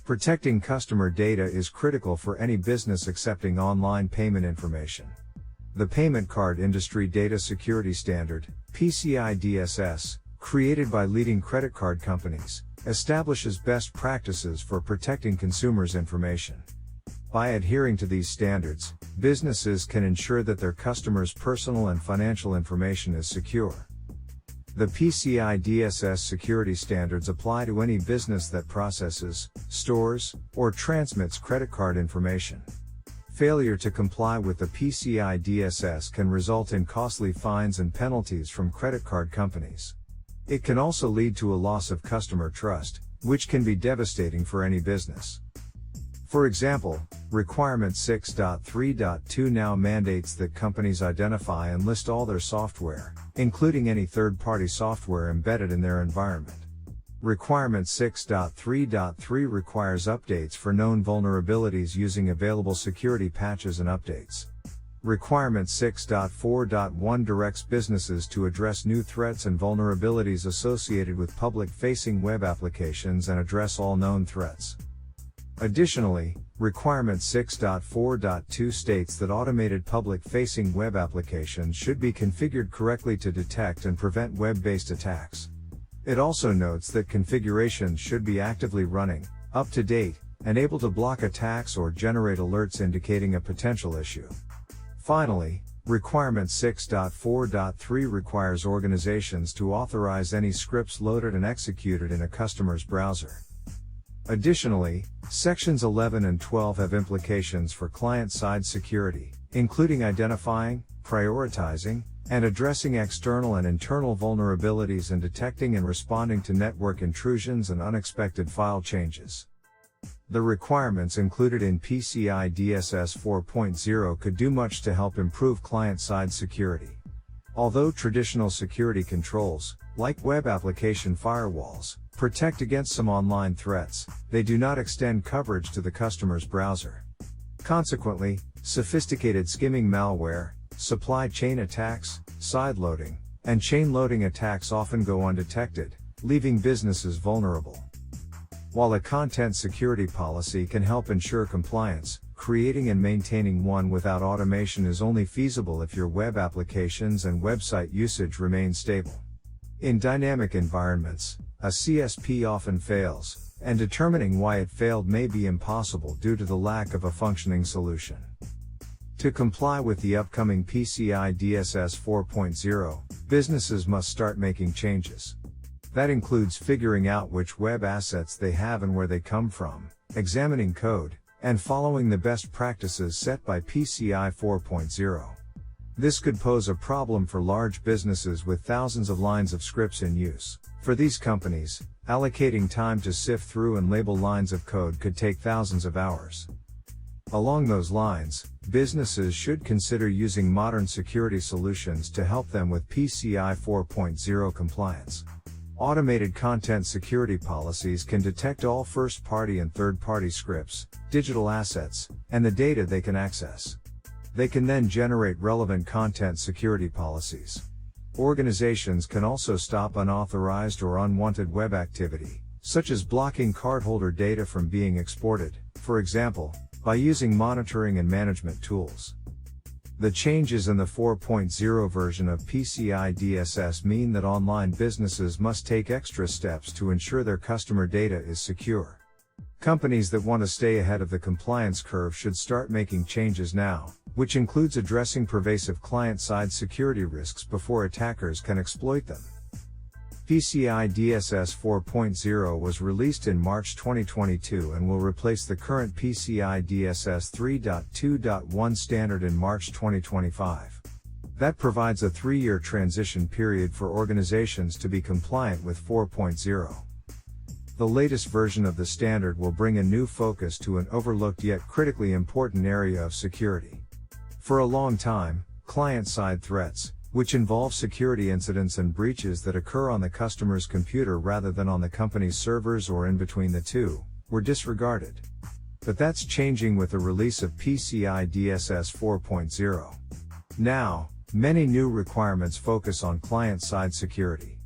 Protecting customer data is critical for any business accepting online payment information. The Payment Card Industry Data Security Standard, PCI DSS, created by leading credit card companies, establishes best practices for protecting consumers' information. By adhering to these standards, businesses can ensure that their customers' personal and financial information is secure. The PCI DSS security standards apply to any business that processes, stores, or transmits credit card information. Failure to comply with the PCI DSS can result in costly fines and penalties from credit card companies. It can also lead to a loss of customer trust, which can be devastating for any business. For example, Requirement 6.3.2 now mandates that companies identify and list all their software, including any third-party software embedded in their environment. Requirement 6.3.3 requires updates for known vulnerabilities using available security patches and updates. Requirement 6.4.1 directs businesses to address new threats and vulnerabilities associated with public-facing web applications and address all known threats. Additionally, Requirement 6.4.2 states that automated public-facing web applications should be configured correctly to detect and prevent web-based attacks. It also notes that configurations should be actively running, up to date, and able to block attacks or generate alerts indicating a potential issue. Finally, Requirement 6.4.3 requires organizations to authorize any scripts loaded and executed in a customer's browser. Additionally, Sections 11 and 12 have implications for client-side security, including identifying, prioritizing, and addressing external and internal vulnerabilities and detecting and responding to network intrusions and unexpected file changes. The requirements included in PCI DSS 4.0 could do much to help improve client-side security. Although traditional security controls, like web application firewalls, protect against some online threats, they do not extend coverage to the customer's browser. Consequently, sophisticated skimming malware, supply chain attacks, sideloading, and chain loading attacks often go undetected, leaving businesses vulnerable. While a content security policy can help ensure compliance, creating and maintaining one without automation is only feasible if your web applications and website usage remain stable. In dynamic environments, a CSP often fails, and determining why it failed may be impossible due to the lack of a functioning solution. To comply with the upcoming PCI DSS 4.0, businesses must start making changes. That includes figuring out which web assets they have and where they come from, examining code, and following the best practices set by PCI 4.0. This could pose a problem for large businesses with thousands of lines of scripts in use. For these companies, allocating time to sift through and label lines of code could take thousands of hours. Along those lines, businesses should consider using modern security solutions to help them with PCI 4.0 compliance. Automated content security policies can detect all first-party and third-party scripts, digital assets, and the data they can access. They can then generate relevant content security policies. Organizations can also stop unauthorized or unwanted web activity, such as blocking cardholder data from being exported, for example, by using monitoring and management tools. The changes in the 4.0 version of PCI DSS mean that online businesses must take extra steps to ensure their customer data is secure. Companies that want to stay ahead of the compliance curve should start making changes now, which includes addressing pervasive client-side security risks before attackers can exploit them. PCI DSS 4.0 was released in March 2022 and will replace the current PCI DSS 3.2.1 standard in March 2025. That provides a 3-year transition period for organizations to be compliant with 4.0. The latest version of the standard will bring a new focus to an overlooked yet critically important area of security. For a long time, client-side threats, which involve security incidents and breaches that occur on the customer's computer rather than on the company's servers or in between the two, were disregarded. But that's changing with the release of PCI DSS 4.0. Now, many new requirements focus on client-side security.